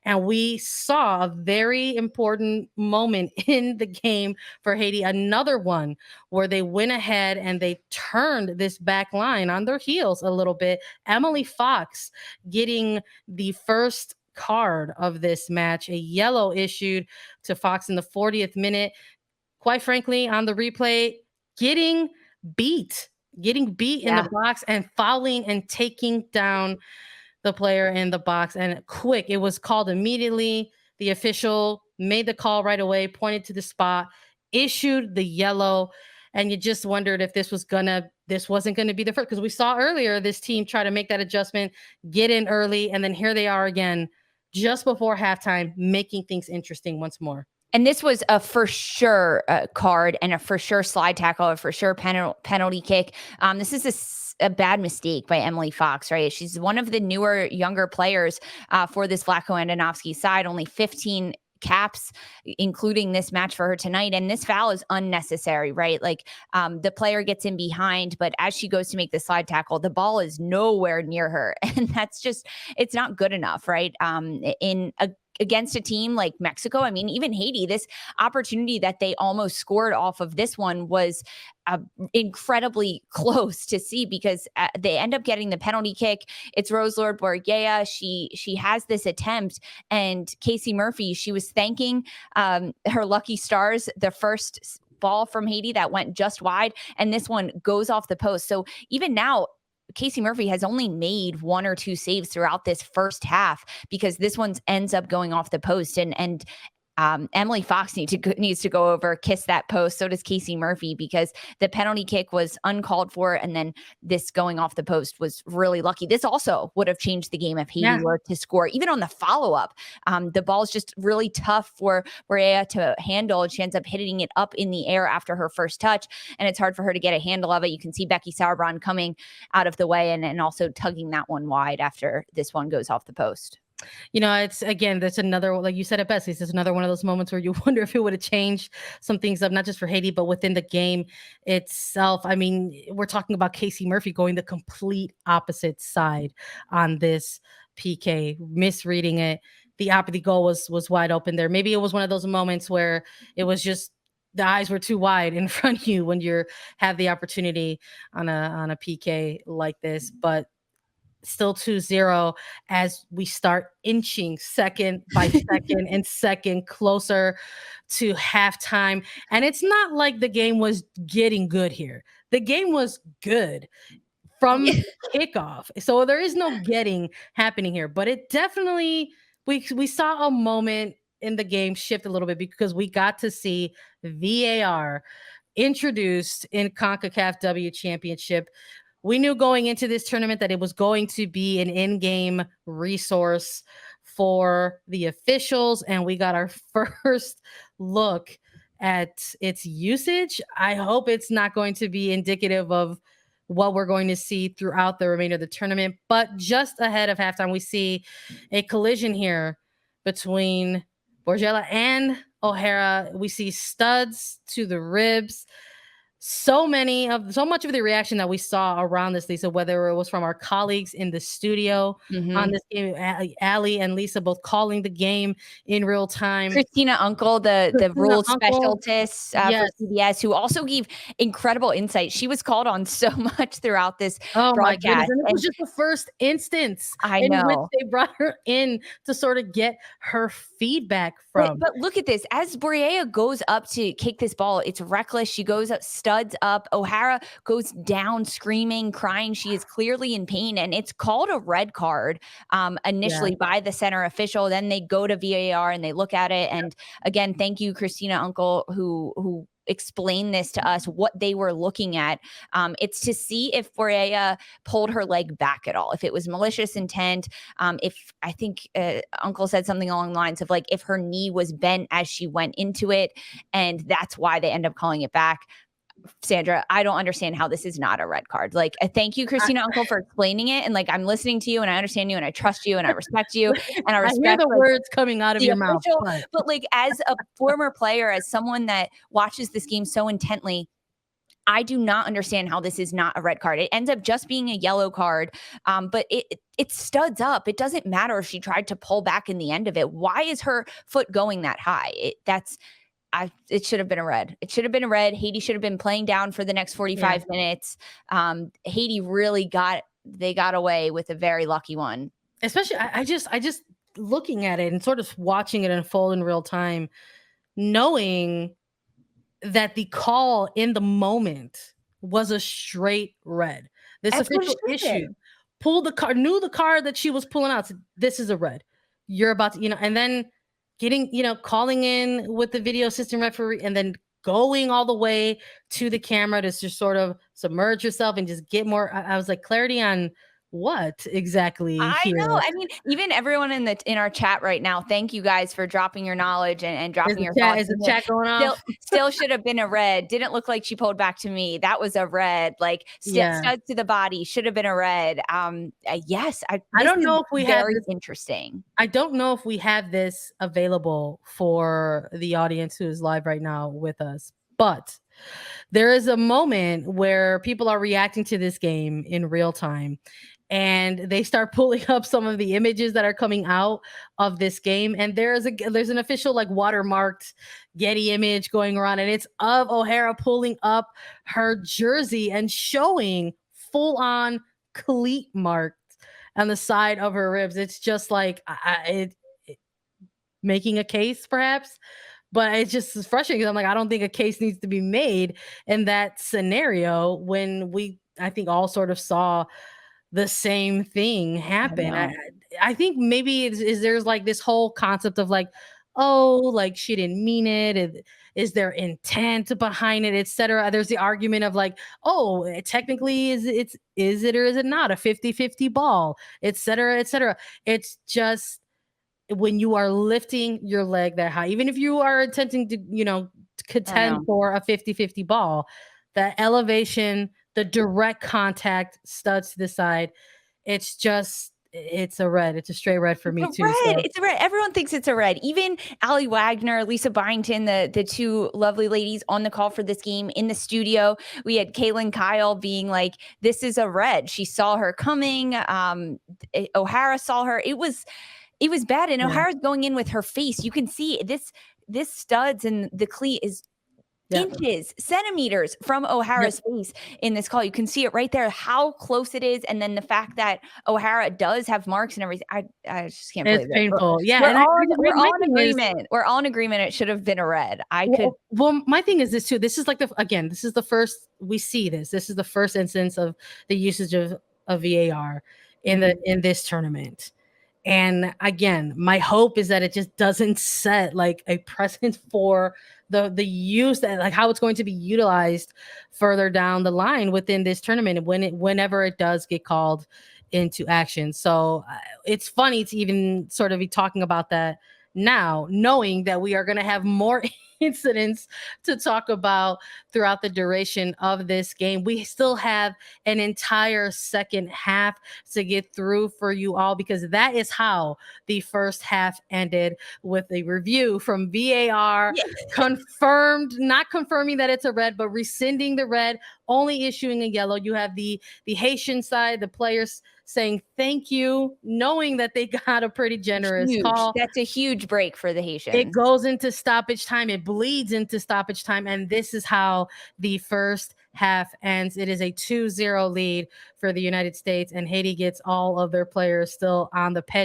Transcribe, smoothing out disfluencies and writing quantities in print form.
And we saw a very important moment in the game for Haiti, another one where they went ahead and they turned this back line on their heels a little bit. Emily Fox getting the first card of this match, a yellow issued to Fox in the 40th minute. Quite frankly, on the replay, getting beat, in the box and fouling and taking down the player in the box, and quick. It was called immediately. The official made the call right away, pointed to the spot, issued the yellow, and you just wondered if this wasn't gonna be the first, because we saw earlier this team try to make that adjustment, get in early, and then here they are again just before halftime, making things interesting once more. And this was a for sure card and a for sure slide tackle, a for sure penalty kick. This is a bad mistake by Emily Fox, right? She's one of the newer, younger players for this Vlatko Andonovski side, only 15 caps, including this match for her tonight. And this foul is unnecessary, right? Like the player gets in behind, but as she goes to make the slide tackle, the ball is nowhere near her. And that's just, it's not good enough, right? Against a team like Mexico, I mean, even Haiti, this opportunity that they almost scored off of this one was incredibly close to see, because they end up getting the penalty kick. It's Rose Lord Borgea. She has this attempt, and Casey Murphy, she was thanking her lucky stars, the first ball from Haiti that went just wide, and this one goes off the post. So even now, Casey Murphy has only made one or two saves throughout this first half, because this one ends up going off the post, and Emily Fox needs to go over, kiss that post. So does Casey Murphy, because the penalty kick was uncalled for, and then this going off the post was really lucky. This also would have changed the game if Haiti were to score. Even on the follow-up, the ball is just really tough for Herrera to handle, and she ends up hitting it up in the air after her first touch, and it's hard for her to get a handle of it. You can see Becky Sauerbrunn coming out of the way and also tugging that one wide after this one goes off the post. You know, it's again, that's another, like you said it best, it's just another one of those moments where you wonder if it would have changed some things up, not just for Haiti, but within the game itself. I mean, we're talking about Casey Murphy going the complete opposite side on this PK, misreading it. The goal was wide open there. Maybe it was one of those moments where it was just the eyes were too wide in front of you when you have the opportunity on a PK like this, but still 2-0 as we start inching second by second and second closer to halftime. And it's not like the game was getting good here. The game was good from kickoff. So there is no getting happening here, but it definitely, we saw a moment in the game shift a little bit, because we got to see VAR introduced in Concacaf W Championship. We knew going into this tournament that it was going to be an in-game resource for the officials, and we got our first look at its usage. I hope it's not going to be indicative of what we're going to see throughout the remainder of the tournament, but just ahead of halftime, we see a collision here between Borgella and Herrera. We see studs to the ribs. So much of the reaction that we saw around this, Lisa, whether it was from our colleagues in the studio on this game, Ali and Lisa both calling the game in real time. Christina Uncle, the rules specialist for CBS, who also gave incredible insight. She was called on so much throughout this broadcast. My goodness. And it was just the first instance in which they brought her in to sort of get her feedback from. But look at this. As Borgea goes up to kick this ball, it's reckless. She goes up, studs up. O'Hara goes down screaming, crying. She is clearly in pain, and it's called a red card initially by the center official. Then they go to VAR and they look at it. And again, thank you, Christina Uncle, who explain this to us, what they were looking at. It's to see if Herrera pulled her leg back at all, if it was malicious intent. If I think Uncle said something along the lines of like, if her knee was bent as she went into it, and that's why they end up calling it back. Sandra, I don't understand how this is not a red card. Like, thank you, Christina Uncle, for explaining it. And like, I'm listening to you and I understand you and I trust you and I respect you. And I respect hear the words coming out of your mouth. But like, as a former player, as someone that watches this game so intently, I do not understand how this is not a red card. It ends up just being a yellow card, but it studs up. It doesn't matter if she tried to pull back in the end of it. Why is her foot going that high? It should have been a red. It should have been a red. Haiti should have been playing down for the next 45 minutes. Haiti really got away with a very lucky one. Especially, I just looking at it and sort of watching it unfold in real time, knowing that the call in the moment was a straight red. This official issued, pulled the card, knew the card that she was pulling out. Said, this is a red. You're about to, and then getting, calling in with the video assistant referee and then going all the way to the camera to just sort of submerge yourself and just get more. I was like, clarity on what exactly I know. I mean, even everyone in our chat right now, thank you guys for dropping your knowledge and dropping your thoughts. Is the chat going off? Still should have been a red. Didn't look like she pulled back to me. That was a red. Like studs to the body should have been a red. Yes. I don't know if we have this interesting. I don't know if we have this available for the audience who is live right now with us, but there is a moment where people are reacting to this game in real time. And they start pulling up some of the images that are coming out of this game. And there's an official like watermarked Getty image going around, and it's of Herrera pulling up her jersey and showing full on cleat marks on the side of her ribs. It's just like making a case perhaps, but it's just frustrating because I'm like, I don't think a case needs to be made in that scenario when I think all sort of saw the same thing happen. I think maybe there's like this whole concept of like, oh, like she didn't mean it. Is there intent behind it, etc.? There's the argument of like, oh, technically is it or is it not a 50-50 ball, etc., etc. It's just when you are lifting your leg that high, even if you are attempting to, contend for a 50-50 ball, the elevation, the direct contact, studs to the side, it's a red. It's a straight red for me too. It's a red. Everyone thinks it's a red. Even Allie Wagner, Lisa Byington, the two lovely ladies on the call for this game in the studio. We had Kaylin Kyle being like, this is a red. She saw her coming. O'Hara saw her. It was bad. And O'Hara's going in with her face. You can see this studs and the cleat is inches, centimeters from O'Hara's face in this call. You can see it right there, how close it is. And then the fact that O'Hara does have marks and everything. I just can't believe it. It's painful. We're all in agreement. We're all in agreement. It should have been a red. Well, my thing is this too. This is like this is the first we see this. This is the first instance of the usage of VAR in this tournament. And again, my hope is that it just doesn't set like a precedent for the use that like how it's going to be utilized further down the line within this tournament whenever it does get called into action. So it's funny to even sort of be talking about that now, knowing that we are going to have more incidents to talk about throughout the duration of this game. We still have an entire second half to get through for you all, because that is how the first half ended, with a review from VAR not confirming that it's a red, but rescinding the red, only issuing a yellow. You have the Haitian side, the players saying thank you, knowing that they got a pretty generous call. That's a huge break for the Haitians. It goes into stoppage time. It bleeds into stoppage time. And this is how the first half ends. It is a 2-0 lead for the United States, and Haiti gets all of their players still on the pitch.